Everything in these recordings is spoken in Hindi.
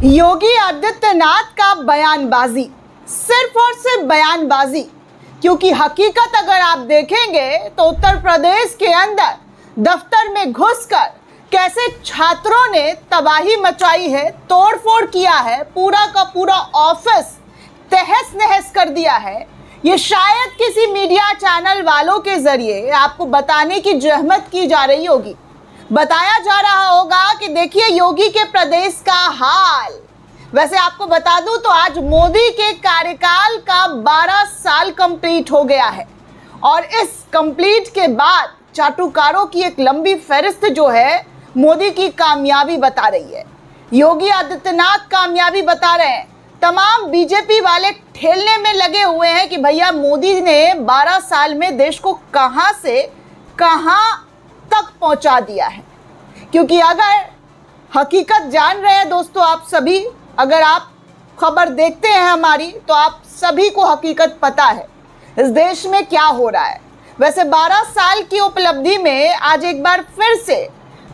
योगी आदित्यनाथ का बयानबाजी, सिर्फ और सिर्फ बयानबाजी, क्योंकि हकीकत अगर आप देखेंगे तो उत्तर प्रदेश के अंदर दफ्तर में घुसकर कैसे छात्रों ने तबाही मचाई है, तोड़फोड़ किया है, पूरा का पूरा ऑफिस तहस नहस कर दिया है। ये शायद किसी मीडिया चैनल वालों के जरिए आपको बताने की जहमत की जा रही होगी, बताया जा रहा होगा कि देखिए योगी के प्रदेश का हाल। वैसे आपको बता दूं तो आज मोदी के कार्यकाल का 12 साल कंप्लीट हो गया है और इस कंप्लीट के बाद चाटुकारों की एक लंबी फहरिस्त जो है मोदी की कामयाबी बता रही है। योगी आदित्यनाथ कामयाबी बता रहे हैं। तमाम बीजेपी वाले ठेलने में लगे हुए हैं कि भैया मोदी ने 12 साल में देश को कहां से कहां तक पहुंचा दिया है। क्योंकि अगर हकीकत जान रहे हैं दोस्तों, आप सभी अगर आप खबर देखते हैं हमारी, तो आप सभी को हकीकत पता है इस देश में क्या हो रहा है। वैसे 12 साल की उपलब्धि में आज एक बार फिर से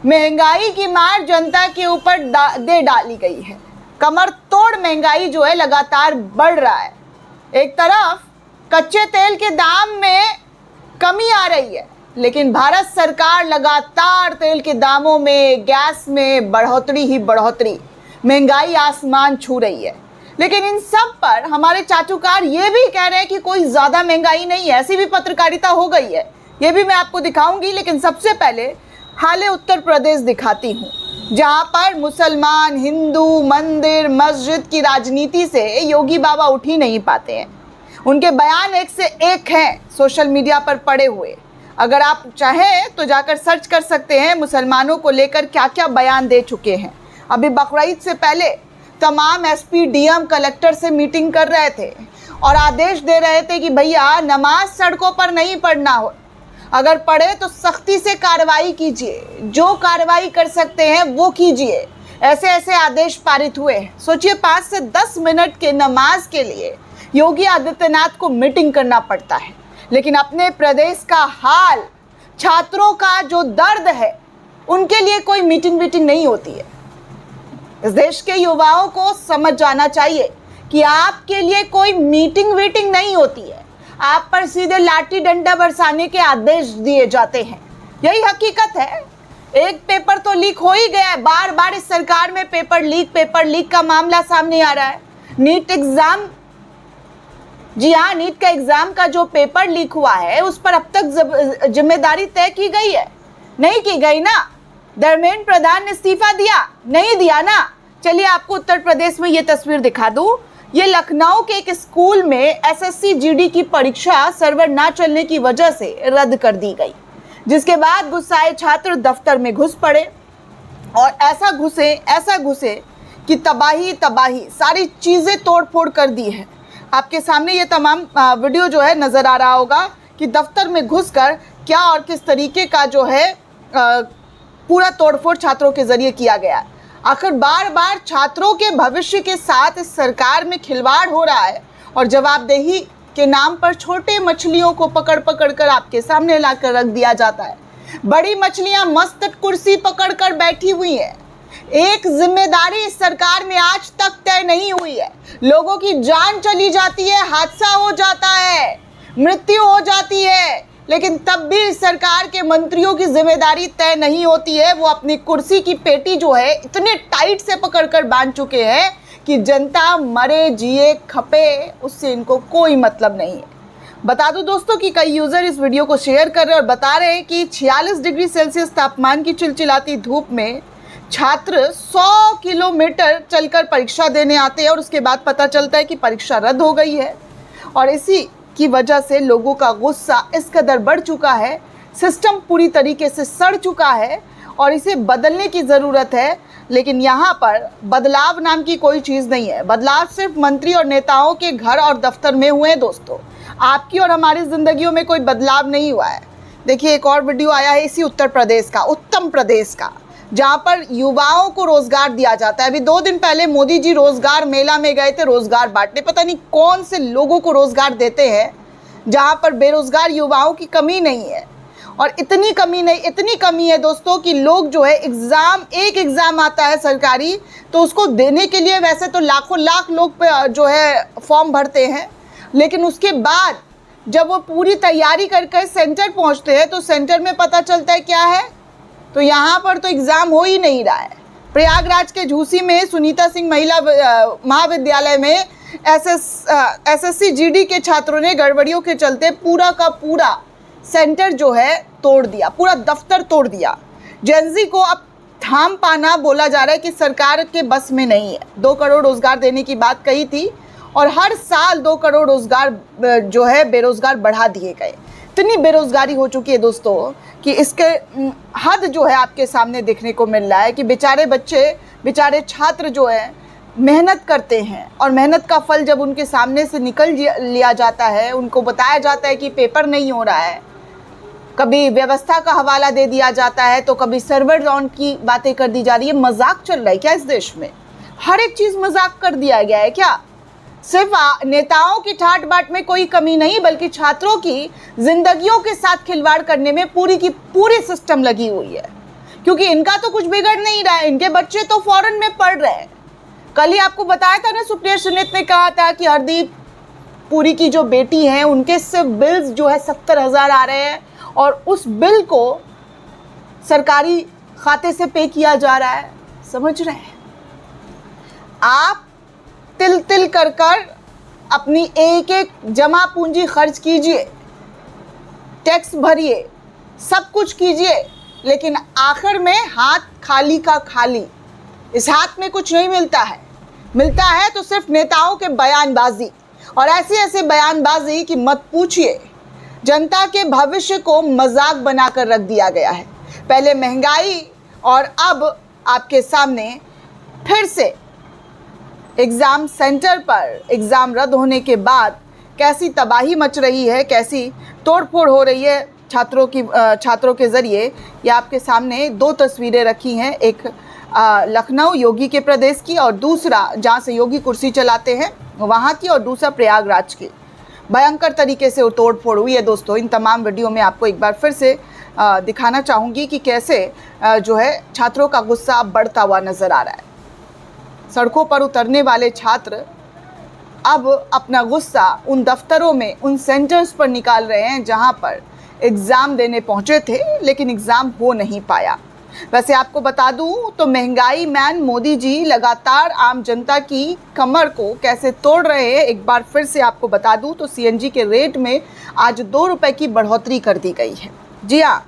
महंगाई की मार जनता के ऊपर दे डाली गई है। कमर तोड़ महंगाई जो है लगातार बढ़ रहा है। एक तरफ कच्चे तेल के दाम में कमी आ रही है, लेकिन भारत सरकार लगातार तेल के दामों में, गैस में बढ़ोतरी ही बढ़ोतरी, महंगाई आसमान छू रही है। लेकिन इन सब पर हमारे चाचुकार ये भी कह रहे हैं कि कोई ज़्यादा महंगाई नहीं है, ऐसी भी पत्रकारिता हो गई है। ये भी मैं आपको दिखाऊंगी, लेकिन सबसे पहले हाल उत्तर प्रदेश दिखाती हूँ, जहाँ पर मुसलमान, हिंदू, मंदिर, मस्जिद की राजनीति से योगी बाबा उठ ही नहीं पाते हैं। उनके बयान एक से एक हैं सोशल मीडिया पर पड़े हुए। अगर आप चाहें तो जाकर सर्च कर सकते हैं मुसलमानों को लेकर क्या क्या बयान दे चुके हैं। अभी बकरीद से पहले तमाम एसपी, डीएम, कलेक्टर से मीटिंग कर रहे थे और आदेश दे रहे थे कि भैया नमाज सड़कों पर नहीं पढ़ना हो, अगर पढ़े तो सख्ती से कार्रवाई कीजिए, जो कार्रवाई कर सकते हैं वो कीजिए। ऐसे ऐसे आदेश पारित हुए। सोचिए 5 से 10 मिनट के नमाज के लिए योगी आदित्यनाथ को मीटिंग करना पड़ता है। लेकिन अपने प्रदेश का हाल, छात्रों का जो दर्द है, उनके लिए कोई मीटिंग वीटिंग नहीं होती है। इस देश के युवाओं को समझ जाना चाहिए कि आपके लिए कोई मीटिंग वीटिंग नहीं होती है। आप पर सीधे लाठी डंडा बरसाने के आदेश दिए जाते हैं। यही हकीकत है। एक पेपर तो लीक हो ही गया है। बार बार इस सरकार में पेपर लीक का मामला सामने आ रहा है। नीट एग्जाम, जी हाँ, नीट का एग्जाम का जो पेपर लीक हुआ है उस पर अब तक जिम्मेदारी तय की गई है? नहीं की गई ना। धर्मेंद्र प्रधान ने इस्तीफा दिया? नहीं दिया ना। चलिए आपको उत्तर प्रदेश में ये तस्वीर दिखा दूं। ये लखनऊ के एक स्कूल में एसएससी जीडी की परीक्षा सर्वर ना चलने की वजह से रद्द कर दी गई, जिसके बाद गुस्साए छात्र दफ्तर में घुस पड़े और ऐसा घुसे कि तबाही, सारी चीजें तोड़-फोड़ कर दी है। आपके सामने ये तमाम वीडियो जो है नजर आ रहा होगा कि दफ्तर में घुसकर क्या और किस तरीके का जो है पूरा तोड़फोड़ छात्रों के जरिए किया गया। आखिर बार बार छात्रों के भविष्य के साथ इस सरकार में खिलवाड़ हो रहा है और जवाबदेही के नाम पर छोटे मछलियों को पकड़ कर आपके सामने लाकर रख दिया जाता है। बड़ी मछलियां मस्त कुर्सी पकड़ कर बैठी हुई हैं। एक जिम्मेदारी इस सरकार में आज तक तय नहीं हुई है। लोगों की जान चली जाती है, हादसा हो जाता है, मृत्यु हो जाती है, लेकिन तब भी इस सरकार के मंत्रियों की जिम्मेदारी तय नहीं होती है। वो अपनी कुर्सी की पेटी जो है इतने टाइट से पकड़कर बांध चुके हैं कि जनता मरे, जिए, खपे, उससे इनको कोई मतलब नहीं है। बता दूं दोस्तों कि कई यूजर इस वीडियो को शेयर कर रहे हैं और बता रहे हैं कि 46 डिग्री सेल्सियस तापमान की चिलचिलाती धूप में छात्र 100 किलोमीटर चलकर परीक्षा देने आते हैं और उसके बाद पता चलता है कि परीक्षा रद्द हो गई है। और इसी की वजह से लोगों का गुस्सा इस कदर बढ़ चुका है, सिस्टम पूरी तरीके से सड़ चुका है और इसे बदलने की ज़रूरत है। लेकिन यहाँ पर बदलाव नाम की कोई चीज़ नहीं है। बदलाव सिर्फ मंत्री और नेताओं के घर और दफ्तर में हुए हैं दोस्तों। आपकी और हमारी ज़िंदगियों में कोई बदलाव नहीं हुआ है। देखिए एक और वीडियो आया है इसी उत्तर प्रदेश का, उत्तम प्रदेश का, जहाँ पर युवाओं को रोजगार दिया जाता है। अभी 2 दिन पहले मोदी जी रोजगार मेला में गए थे रोजगार बांटने। पता नहीं कौन से लोगों को रोजगार देते हैं जहाँ पर बेरोजगार युवाओं की कमी नहीं है। और इतनी कमी नहीं, इतनी कमी है दोस्तों कि लोग जो है एक एग्ज़ाम आता है सरकारी, तो उसको देने के लिए वैसे तो लाखों लाख लोग जो है फॉर्म भरते हैं, लेकिन उसके बाद जब वो पूरी तैयारी करके सेंटर पहुंचते हैं तो सेंटर में पता चलता है क्या है, तो यहाँ पर तो एग्ज़ाम हो ही नहीं रहा है। प्रयागराज के झूसी में सुनीता सिंह महिला महाविद्यालय में एसएससी जीडी के छात्रों ने गड़बड़ियों के चलते पूरा का पूरा सेंटर जो है तोड़ दिया, पूरा दफ्तर तोड़ दिया। जेनजी को अब थाम पाना बोला जा रहा है कि सरकार के बस में नहीं है। 2 करोड़ रोजगार देने की बात कही थी और हर साल 2 करोड़ रोजगार जो है बेरोजगार बढ़ा दिए गए। इतनी बेरोजगारी हो चुकी है दोस्तों कि इसके हद जो है आपके सामने देखने को मिल रहा है कि बेचारे बच्चे, बेचारे छात्र जो है मेहनत करते हैं और मेहनत का फल जब उनके सामने से निकल लिया जाता है, उनको बताया जाता है कि पेपर नहीं हो रहा है, कभी व्यवस्था का हवाला दे दिया जाता है, तो कभी सर्वर डाउन की बातें कर दी जा रही है। मजाक चल रहा है क्या इस देश में? हर एक चीज़ मजाक कर दिया गया है क्या? सिर्फ नेताओं की ठाट बाट में कोई कमी नहीं, बल्कि छात्रों की जिंदगियों के साथ खिलवाड़ करने में पूरी की पूरी सिस्टम लगी हुई है, क्योंकि इनका तो कुछ बिगड़ नहीं रहा है, इनके बच्चे तो फॉरेन में पढ़ रहे हैं। कल ही आपको बताया था ना, सुप्रिया सुनीत ने कहा था कि हरदीप पुरी की जो बेटी हैं उनके सिर्फ बिल्स जो है 70,000 आ रहे हैं और उस बिल को सरकारी खाते से पे किया जा रहा है। समझ रहे हैं आप? तिल तिल कर कर अपनी एक एक जमा पूंजी खर्च कीजिए, टैक्स भरिए, सब कुछ कीजिए, लेकिन आखिर में हाथ खाली का खाली। इस हाथ में कुछ नहीं मिलता है, मिलता है तो सिर्फ नेताओं के बयानबाजी, और ऐसे ऐसे बयानबाजी कि मत पूछिए। जनता के भविष्य को मजाक बनाकर रख दिया गया है। पहले महंगाई और अब आपके सामने फिर से एग्ज़ाम सेंटर पर एग्ज़ाम रद्द होने के बाद कैसी तबाही मच रही है, कैसी तोड़फोड़ हो रही है छात्रों के ज़रिए। ये आपके सामने 2 तस्वीरें रखी हैं, एक लखनऊ योगी के प्रदेश की और दूसरा जहाँ से योगी कुर्सी चलाते हैं वहाँ की, और दूसरा प्रयागराज की। भयंकर तरीके से तोड़फोड़ हुई है दोस्तों। इन तमाम वीडियो में आपको एक बार फिर से दिखाना चाहूँगी कि कैसे जो है छात्रों का गुस्सा अब बढ़ता हुआ नज़र आ रहा है। सड़कों पर उतरने वाले छात्र अब अपना गुस्सा उन दफ्तरों में, उन सेंटर्स पर निकाल रहे हैं जहां पर एग्ज़ाम देने पहुंचे थे, लेकिन एग्ज़ाम हो नहीं पाया। वैसे आपको बता दूं तो महंगाई मैन मोदी जी लगातार आम जनता की कमर को कैसे तोड़ रहे हैं, एक बार फिर से आपको बता दूं तो सीएनजी के रेट में आज 2 रुपये की बढ़ोतरी कर दी गई है। जी हाँ,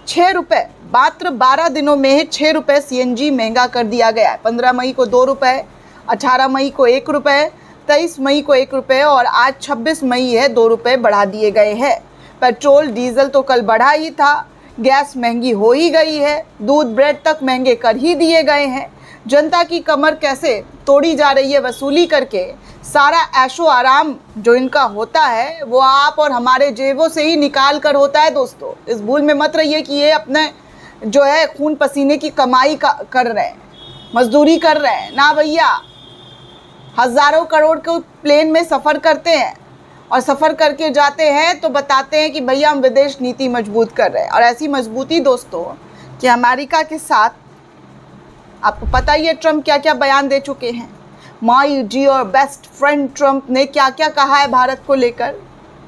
6 रुपये, मात्र 12 दिनों में 6 रुपये सीएनजी महंगा कर दिया गया है। 15 मई को 2 रुपये, 18 मई को 1 रुपये, 23 मई को 1 रुपये और आज 26 मई है 2 रुपये बढ़ा दिए गए हैं। पेट्रोल डीजल तो कल बढ़ा ही था, गैस महंगी हो ही गई है, दूध ब्रेड तक महंगे कर ही दिए गए हैं। जनता की कमर कैसे तोड़ी जा रही है वसूली करके। सारा ऐशो आराम जो इनका होता है वो आप और हमारे जेबों से ही निकाल कर होता है दोस्तों। इस भूल में मत रहिए कि ये अपने जो है खून पसीने की कमाई कर रहे हैं, मजदूरी कर रहे हैं। ना भैया, हज़ारों करोड़ के प्लेन में सफ़र करते हैं और सफ़र करके जाते हैं तो बताते हैं कि भैया हम विदेश नीति मजबूत कर रहे हैं। और ऐसी मजबूती दोस्तों कि अमेरिका के साथ आपको पता ही है ट्रंप क्या क्या बयान दे चुके हैं। My dear best friend Trump ने क्या क्या कहा है भारत को लेकर,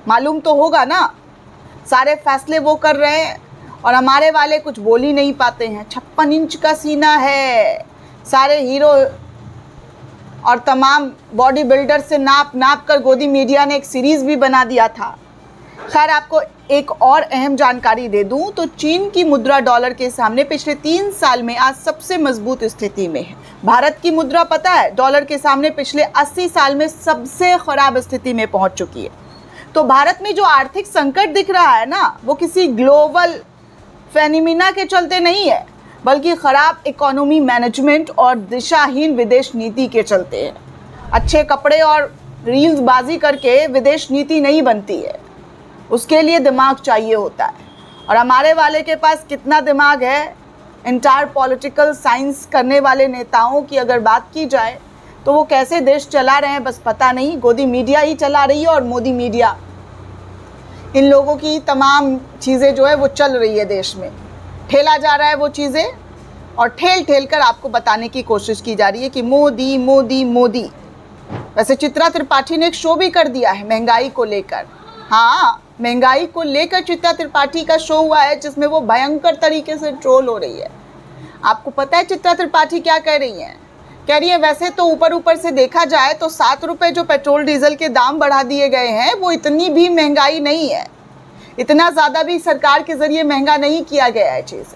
मालूम तो होगा ना। सारे फैसले वो कर रहे हैं और हमारे वाले कुछ बोल ही नहीं पाते हैं। 56 इंच का सीना है, सारे हीरो और तमाम बॉडी बिल्डर से नाप कर गोदी मीडिया ने एक सीरीज़ भी बना दिया था। खैर, आपको एक और अहम जानकारी दे दूं तो चीन की मुद्रा डॉलर के सामने पिछले 3 साल में आज सबसे मजबूत स्थिति में है। भारत की मुद्रा पता है डॉलर के सामने पिछले 80 साल में सबसे खराब स्थिति में पहुंच चुकी है। तो भारत में जो आर्थिक संकट दिख रहा है ना, वो किसी ग्लोबल फेनिमिना के चलते नहीं है, बल्कि खराब इकोनॉमी मैनेजमेंट और दिशाहीन विदेश नीति के चलते हैं। अच्छे कपड़े और रील्स बाजी करके विदेश नीति नहीं बनती है, उसके लिए दिमाग चाहिए होता है। और हमारे वाले के पास कितना दिमाग है। इंटायर पॉलिटिकल साइंस करने वाले नेताओं की अगर बात की जाए तो वो कैसे देश चला रहे हैं बस पता नहीं। गोदी मीडिया ही चला रही है और मोदी मीडिया। इन लोगों की तमाम चीज़ें जो है वो चल रही है देश में, ठेला जा रहा है वो चीज़ें और ठेल ठेल कर आपको बताने की कोशिश की जा रही है कि मोदी मोदी मोदी। वैसे चित्रा त्रिपाठी ने एक शो भी कर दिया है महंगाई को लेकर। हाँ, महंगाई को लेकर चित्रा त्रिपाठी का शो हुआ है जिसमें वो भयंकर तरीके से ट्रोल हो रही है। आपको पता है चित्रा त्रिपाठी क्या कह रही हैं? कह रही है वैसे तो ऊपर ऊपर से देखा जाए तो 7 रुपये जो पेट्रोल डीजल के दाम बढ़ा दिए गए हैं वो इतनी भी महंगाई नहीं है, इतना ज़्यादा भी सरकार के ज़रिए महंगा नहीं किया गया है चीज़।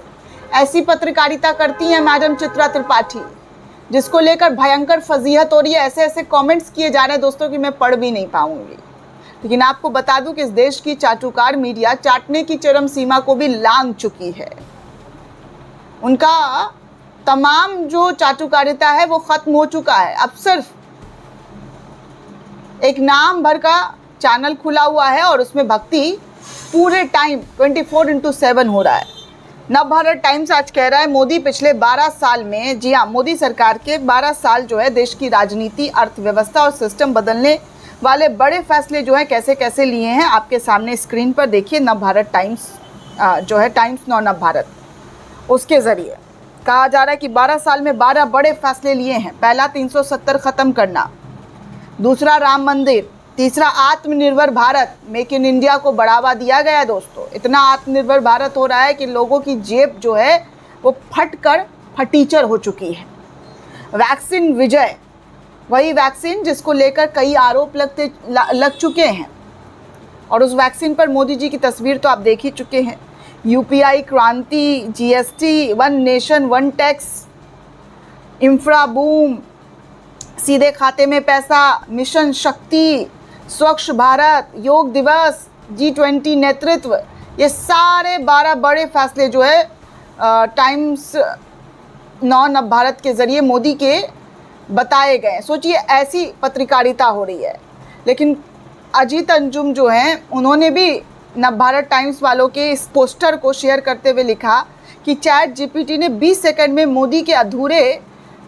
ऐसी पत्रकारिता करती हैं मैडम चित्रा त्रिपाठी, जिसको लेकर भयंकर फजीहत हो रही है। ऐसे ऐसे कमेंट्स किए जा रहे हैं दोस्तों कि मैं पढ़ भी नहीं पाऊंगी। लेकिन आपको बता दूं कि इस देश की चाटुकार मीडिया चाटने की चरम सीमा को भी लांघ चुकी है। उनका तमाम जो चाटुकारिता है वो खत्म हो चुका है। अब सिर्फ एक नाम भर का चैनल खुला हुआ है और उसमें भक्ति पूरे टाइम 24/7 हो रहा है। नवभारत टाइम्स आज कह रहा है मोदी पिछले 12 साल में, जी हाँ, मोदी सरकार के 12 साल जो है देश की राजनीति, अर्थव्यवस्था और सिस्टम बदलने वाले बड़े फैसले जो है कैसे कैसे लिए हैं आपके सामने स्क्रीन पर देखिए। नवभारत टाइम्स जो है टाइम्स नाउ नवभारत, उसके ज़रिए कहा जा रहा है कि 12 साल में 12 बड़े फैसले लिए हैं। पहला 370 ख़त्म करना, दूसरा राम मंदिर, तीसरा आत्मनिर्भर भारत, मेक इन इंडिया को बढ़ावा दिया गया है दोस्तों। इतना आत्मनिर्भर भारत हो रहा है कि लोगों की जेब जो है वो फट कर फटीचर हो चुकी है। वैक्सीन विजय, वही वैक्सीन जिसको लेकर कई आरोप लग चुके हैं और उस वैक्सीन पर मोदी जी की तस्वीर तो आप देख ही चुके हैं। यूपीआई क्रांति, GST, one nation one tax, infra boom, सीधे खाते में पैसा, मिशन शक्ति, स्वच्छ भारत, योग दिवस, G20 नेतृत्व, ये सारे 12 बड़े फैसले जो है टाइम्स नाउ नवभारत के ज़रिए मोदी के बताए गए। सोचिए ऐसी पत्रकारिता हो रही है। लेकिन अजीत अंजुम जो हैं उन्होंने भी नवभारत टाइम्स वालों के इस पोस्टर को शेयर करते हुए लिखा कि ChatGPT ने 20 सेकंड में मोदी के अधूरे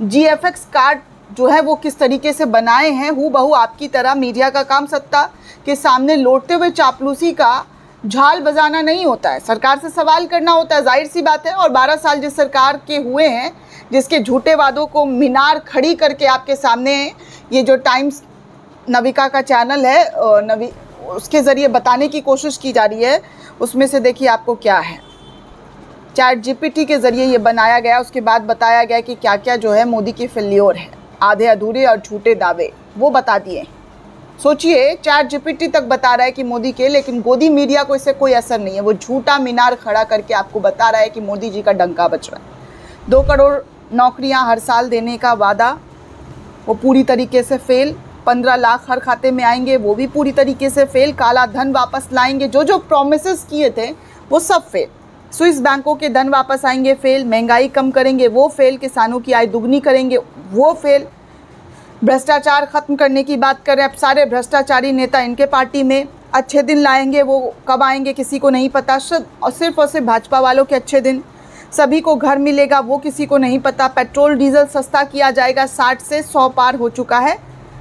GFX कार्ड जो है वो किस तरीके से बनाए हैं। हूबहू आपकी तरह मीडिया का काम सत्ता के सामने लौटते हुए चापलूसी का झाल बजाना नहीं होता है, सरकार से सवाल करना होता है, जाहिर सी बात है। और 12 साल जिस सरकार के हुए हैं, जिसके झूठे वादों को मीनार खड़ी करके आपके सामने ये जो टाइम्स नविका का चैनल है उसके ज़रिए बताने की कोशिश की जा रही है, उसमें से देखिए आपको क्या है। ChatGPT के ज़रिए ये बनाया गया, उसके बाद बताया गया कि क्या क्या जो है मोदी की फेल्योर है, आधे अधूरे और झूठे दावे वो बता दिए। सोचिए ChatGPT तक बता रहा है कि मोदी के, लेकिन गोदी मीडिया को इससे कोई असर नहीं है। वो झूठा मीनार खड़ा करके आपको बता रहा है कि मोदी जी का डंका बज रहा है। 2 करोड़ नौकरियां हर साल देने का वादा वो पूरी तरीके से फेल। 15 लाख हर खाते में आएंगे, वो भी पूरी तरीके से फेल। काला धन वापस लाएंगे, जो जो प्रोमिसेस किए थे वो सब फेल। स्विस बैंकों के धन वापस आएंगे, फेल। महंगाई कम करेंगे, वो फेल। किसानों की आय दुगनी करेंगे, वो फेल। भ्रष्टाचार खत्म करने की बात कर रहे हैं। अब सारे भ्रष्टाचारी नेता इनके पार्टी में। अच्छे दिन लाएंगे, वो कब आएंगे किसी को नहीं पता। और सिर्फ भाजपा वालों के अच्छे दिन। सभी को घर मिलेगा, वो किसी को नहीं पता। पेट्रोल डीजल सस्ता किया जाएगा, 60 से 100 पार हो चुका है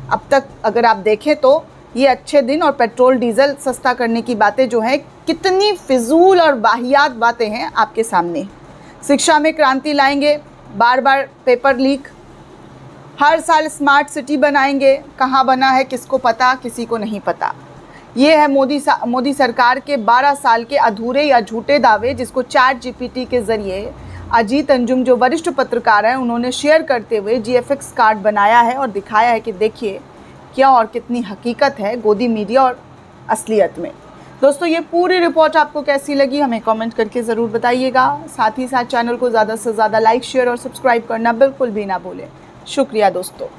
अब तक। अगर आप देखें तो ये अच्छे दिन और पेट्रोल डीजल सस्ता करने की बातें जो हैं कितनी फिजूल और वाहियात बातें हैं आपके सामने। शिक्षा में क्रांति लाएंगे, बार बार पेपर लीक। हर साल स्मार्ट सिटी बनाएंगे, कहाँ बना है किसको पता, किसी को नहीं पता। ये है मोदी सरकार के 12 साल के अधूरे या झूठे दावे, जिसको ChatGPT के ज़रिए अजीत अंजुम जो वरिष्ठ पत्रकार हैं उन्होंने शेयर करते हुए GFX कार्ड बनाया है और दिखाया है कि देखिए क्या और कितनी हकीकत है गोदी मीडिया और असलियत में। दोस्तों ये पूरी रिपोर्ट आपको कैसी लगी हमें कमेंट करके ज़रूर बताइएगा। साथ ही साथ चैनल को ज़्यादा से ज़्यादा लाइक, शेयर और सब्सक्राइब करना बिल्कुल भी ना भूलें। शुक्रिया दोस्तों।